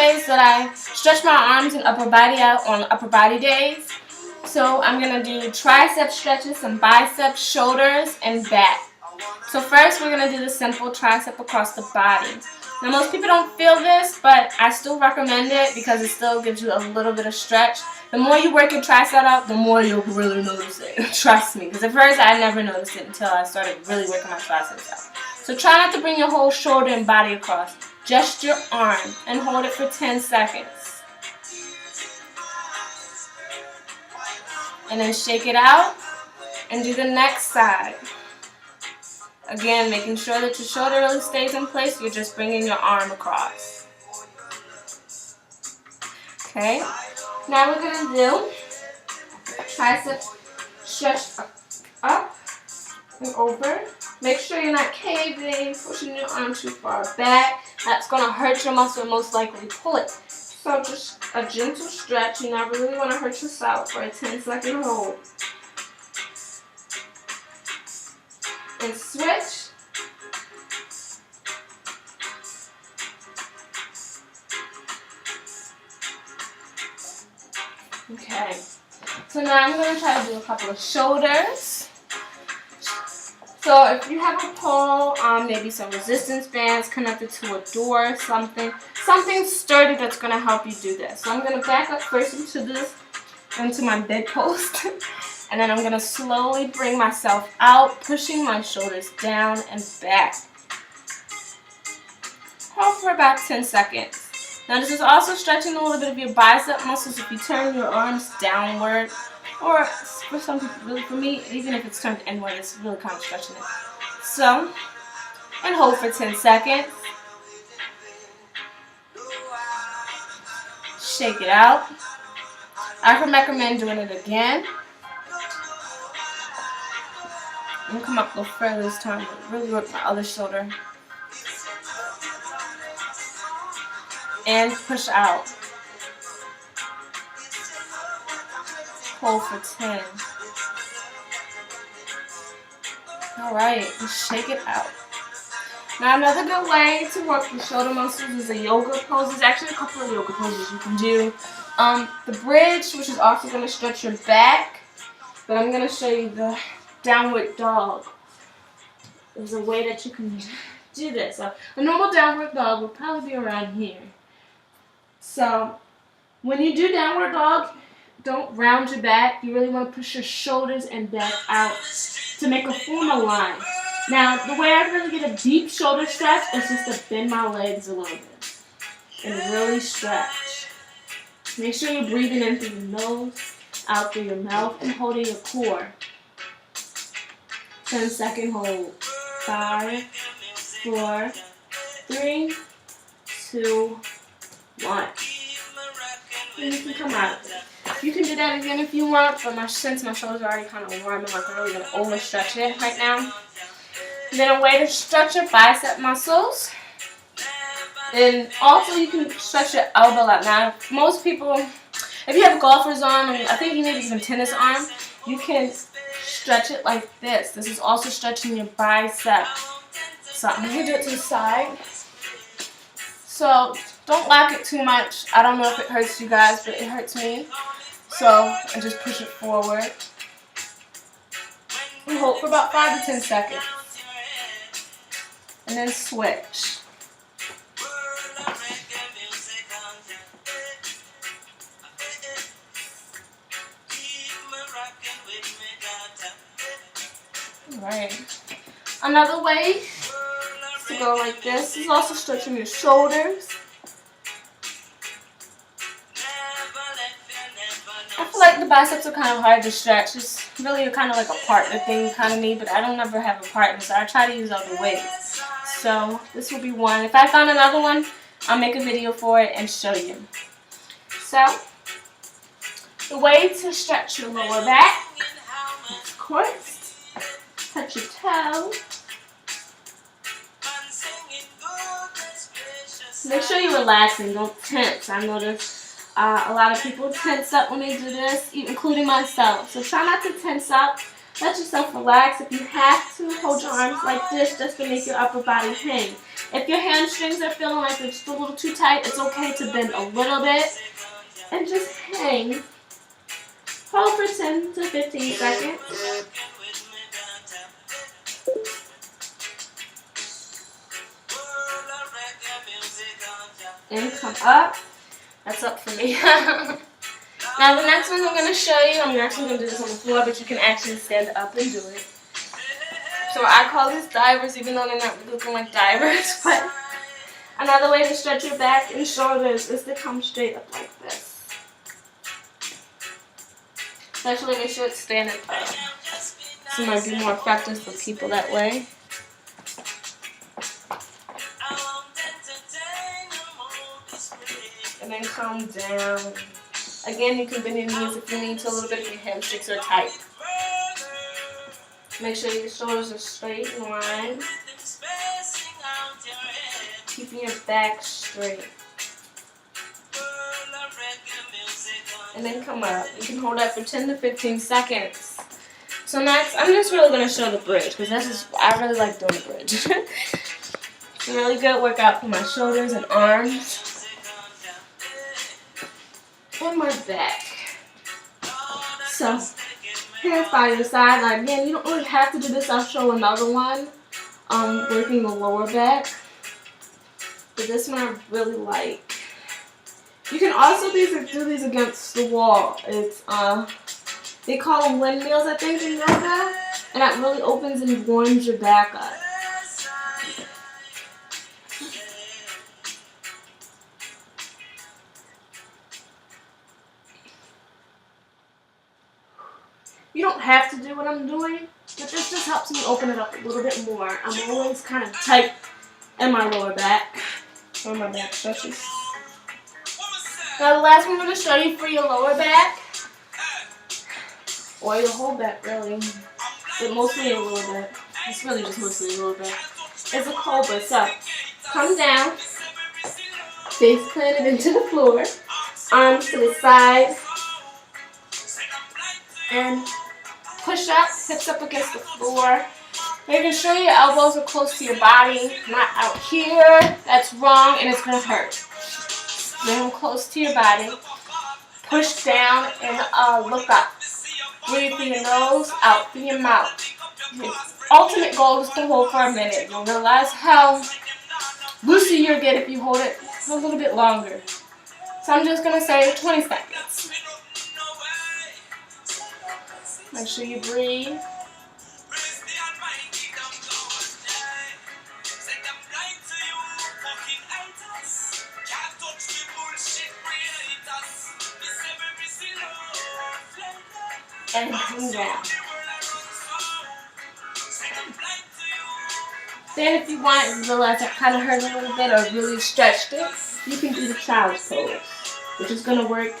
ways that I stretch my arms and upper body out on upper body days. So I'm going to do tricep stretches, some biceps, shoulders, and back. So first we're going to do the simple tricep across the body. Now most people don't feel this, but I still recommend it because it still gives you a little bit of stretch. The more you work your tricep out, the more you'll really notice it. Trust me, because at first I never noticed it until I started really working my triceps out. So try not to bring your whole shoulder and body across. Just your arm, and hold it for 10 seconds. And then shake it out and do the next side. Again, making sure that your shoulder really stays in place. You're just bringing your arm across. Okay. Now we're going to do tricep stretch up and over. Make sure you're not caving, pushing your arm too far back. That's going to hurt your muscle and most likely pull it. So just a gentle stretch. You never really want to hurt yourself for a 10-second hold. And switch. Okay. So now I'm going to try to do a couple of shoulders. So if you have a pole, maybe some resistance bands connected to a door, something sturdy that's going to help you do this. So I'm going to back up first into my bedpost. And then I'm going to slowly bring myself out, pushing my shoulders down and back. Hold for about 10 seconds. Now this is also stretching a little bit of your bicep muscles if you turn your arms downward. Or for some people, really for me, even if it's turned inward, it's really kind of stretching it. So, and hold for 10 seconds. Shake it out. I recommend doing it again. I'm going to come up a little further this time and really work my other shoulder. And push out. Hold for 10. Alright, shake it out. Now another good way to work the shoulder muscles is a yoga pose. There's actually a couple of yoga poses you can do. The bridge, which is also going to stretch your back. But I'm going to show you the downward dog. There's a way that you can do this. So a normal downward dog will probably be around here. So when you do downward dog, don't round your back. You really want to push your shoulders and back out to make a formal line. Now, the way I really get a deep shoulder stretch is just to bend my legs a little bit and really stretch. Make sure you're breathing in through your nose, out through your mouth, and holding your core. 10-second hold. 5, 4, 3, 2, 1. And you can come out of it. You can do that again if you want, but since my shoulders are already kind of warm, I'm not really going to overstretch it right now. And then a way to stretch your bicep muscles. And also you can stretch your elbow out. Now, most people, if you have a golfer's arm, and I think you need even tennis arm, you can stretch it like this. This is also stretching your bicep. So I'm going to do it to the side. So don't lock it too much. I don't know if it hurts you guys, but it hurts me. So I just push it forward. And hold for about 5 to 10 seconds. And then switch. Alright. Another way to go like this is also stretching your shoulders. I feel like the biceps are kind of hard to stretch. It's really kind of like a partner thing kind of me, but I don't ever have a partner, so I try to use other ways. So this will be one. If I found another one, I'll make a video for it and show you. So the way to stretch your lower back, of course, touch your toe. Make sure you're relaxing, don't tense. I notice a lot of people tense up when they do this, including myself. So try not to tense up. Let yourself relax. If you have to, hold your arms like this just to make your upper body hang. If your hamstrings are feeling like they're just a little too tight, it's okay to bend a little bit and just hang. Hold for 10 to 15 seconds. And come up. That's up for me. Now the next one I'm going to show you, I'm actually going to do this on the floor, but you can actually stand up and do it. So I call these divers, even though they're not looking like divers. But another way to stretch your back and shoulders is to come straight up like this. Especially make sure it's standing up. So it might be more effective for people that way. And then come down. Again, you can bend your knees if you need to a little bit if your hamstrings are tight. Make sure your shoulders are straight in line. Keeping your back straight. And then come up. You can hold that for 10 to 15 seconds. So next, I'm just really going to show the bridge because I really like doing the bridge. It's a really good workout for my shoulders and arms. And my back. So, hands by your side. Like, again, you don't really have to do this. I'll show another one. Working the lower back. But this one I really like. You can also do these against the wall. It's they call them windmills, I think, in yoga. And that really opens and warms your back up. You don't have to do what I'm doing, but this just helps me open it up a little bit more. I'm always kind of tight in my lower back, or my back stretches. Now the last one I'm going to show you for your lower back, or your whole back really, but mostly your lower back. It's really just mostly your lower back. It's a cobra, so come down, face planted into the floor, arms to the side, and push up, hips up against the floor. Making sure your elbows are close to your body, not out here. That's wrong and it's going to hurt. Bring them close to your body. Push down and look up. Breathe through your nose, out through your mouth. Your ultimate goal is to hold for a minute. You'll realize how looser you'll get if you hold it a little bit longer. So I'm just going to say 20 seconds. Make sure you breathe. And come down. Then if you want and realize that kind of hurt a little bit or really stretched it, you can do the child's pose, which is going to work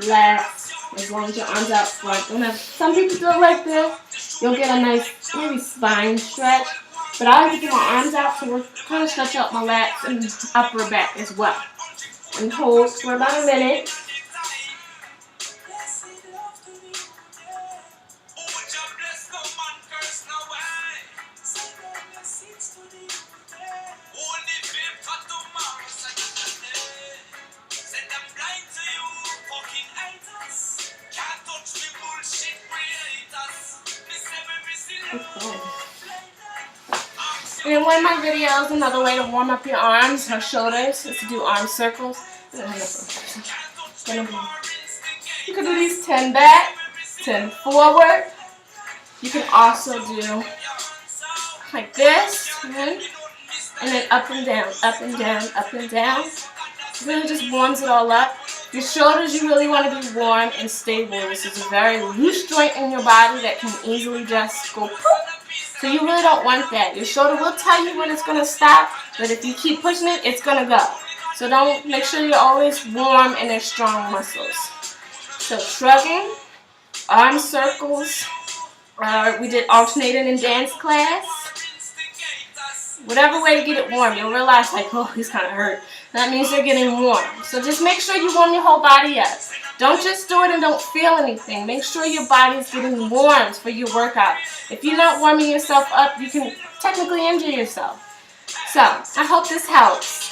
last as long as your arms out front. Some people do it like this. You'll get a nice maybe spine stretch. But I like to get my arms out to kind of stretch out my lats and upper back as well. And hold for about a minute. And in one of my videos, another way to warm up your arms or shoulders is to do arm circles. You can do these 10 back, 10 forward. You can also do like this, and then up and down, up and down, up and down. It really just warms it all up. Your shoulders, you really want to be warm and stable. This is a very loose joint in your body that can easily just go poof. So you really don't want that. Your shoulder will tell you when it's going to stop, but if you keep pushing it, it's going to go. So make sure you're always warm and there's strong muscles. So shrugging, arm circles, we did alternating in dance class. Whatever way to get it warm, you'll realize like, oh, he's kind of hurt. That means they're getting warm. So just make sure you warm your whole body up. Don't just do it and don't feel anything. Make sure your body's getting warmed for your workout. If you're not warming yourself up, you can technically injure yourself. So, I hope this helps.